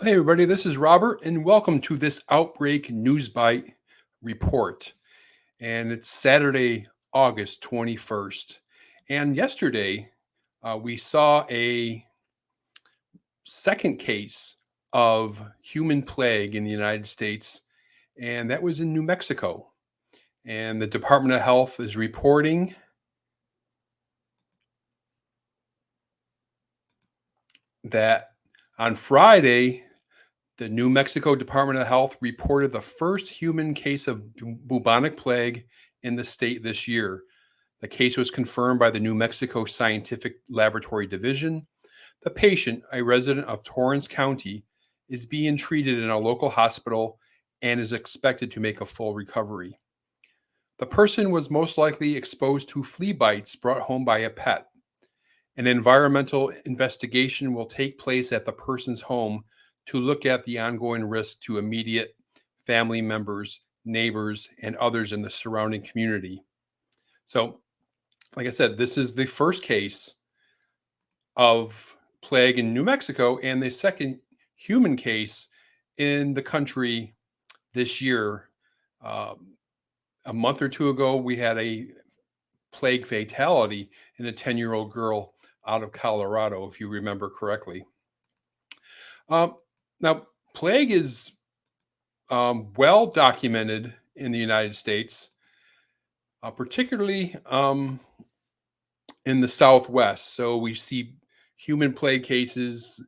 Hey, everybody, this is Robert, and welcome to this Outbreak News Bite report. And it's Saturday, August 21st. And yesterday, we saw a second case of human plague in the United States, and that was in New Mexico. And the Department of Health is reporting that on Friday, the New Mexico Department of Health reported the first human case of bubonic plague in the state this year. The case was confirmed by the New Mexico Scientific Laboratory Division. The patient, a resident of Torrance County, is being treated in a local hospital and is expected to make a full recovery. The person was most likely exposed to flea bites brought home by a pet. An environmental investigation will take place at the person's home to look at the ongoing risk to immediate family members, neighbors, and others in the surrounding community. So, like I said, this is the first case of plague in New Mexico and the second human case in the country this year. A month or two ago, we had a plague fatality in a 10-year-old girl out of Colorado, if you remember correctly. Now, plague is well documented in the United States, particularly in the Southwest. So we see human plague cases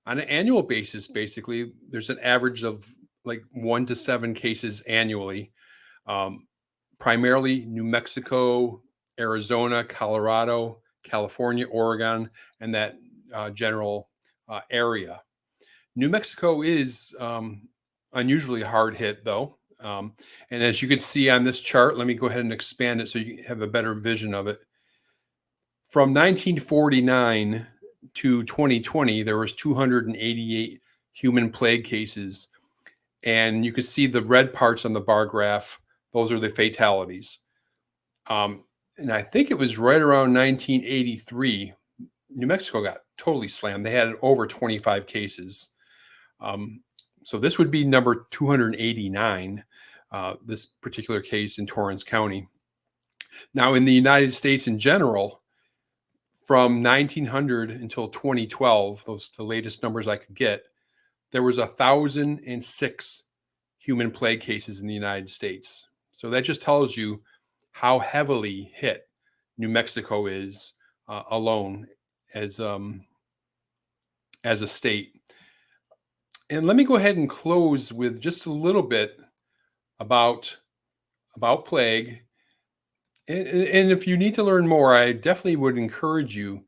on an annual basis. Basically, there's an average of like 1 to 7 cases annually, primarily New Mexico, Arizona, Colorado, California, Oregon, and that general area. New Mexico is unusually hard hit, though. And as you can see on this chart, let me go ahead and expand it so you have a better vision of it. From 1949 to 2020, there was 288 human plague cases. And you can see the red parts on the bar graph. Those are the fatalities. And I think it was right around 1983, New Mexico got totally slammed. They had over 25 cases. So this would be number 289, this particular case in Torrance County. Now, in the United States in general, from 1900 until 2012, those the latest numbers I could get, there was 1,006 human plague cases in the United States. So that just tells you how heavily hit New Mexico is alone as a state. And let me go ahead and close with just a little bit about plague. And if you need to learn more, I definitely would encourage you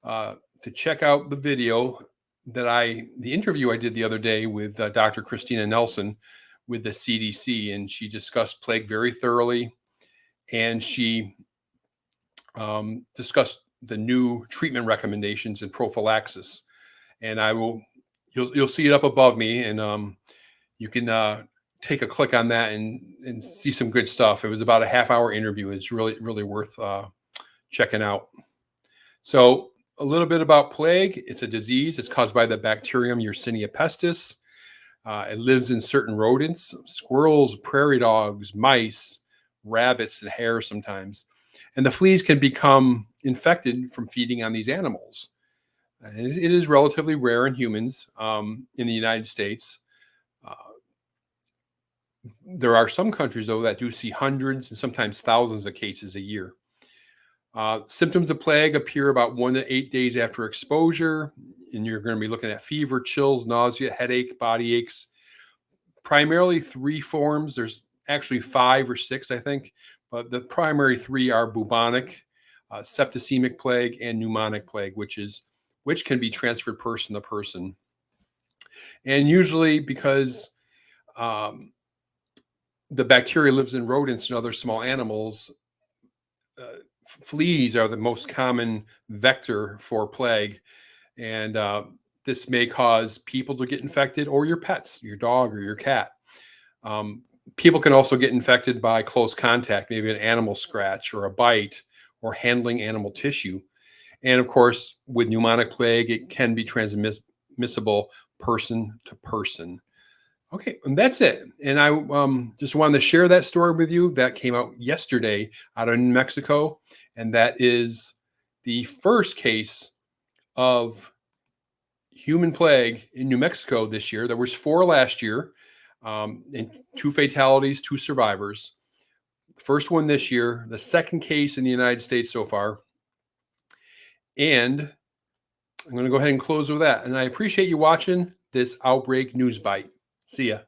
to check out the video the interview I did the other day with Dr. Christina Nelson with the CDC, and she discussed plague very thoroughly, and she discussed the new treatment recommendations and prophylaxis. And you'll see it up above me, and you can take a click on that and see some good stuff. It was about a half-hour interview. It's really, really worth checking out. So a little bit about plague. It's a disease. It's caused by the bacterium Yersinia pestis. It lives in certain rodents, squirrels, prairie dogs, mice, rabbits, and hares sometimes. And the fleas can become infected from feeding on these animals. And it is relatively rare in humans in the United States. There are some countries, though, that do see hundreds and sometimes thousands of cases a year. Symptoms of plague appear about 1 to 8 days after exposure, and you're going to be looking at fever, chills, nausea, headache, body aches. Primarily 3 forms. There's actually 5 or 6, I think, but the primary 3 are bubonic, septicemic plague, and pneumonic plague, which can be transferred person to person. And usually because the bacteria lives in rodents and other small animals, fleas are the most common vector for plague. And this may cause people to get infected or your pets, your dog or your cat. People can also get infected by close contact, maybe an animal scratch or a bite or handling animal tissue. And of course, with pneumonic plague, it can be transmitted transmissible person to person. Okay, and that's it. And I just wanted to share that story with you. That came out yesterday out of New Mexico, and that is the first case of human plague in New Mexico this year. There was 4 last year, and 2 fatalities, 2 survivors. The first one this year, the second case in the United States so far. And I'm going to go ahead and close with that. And I appreciate you watching this Outbreak News Bite. See ya.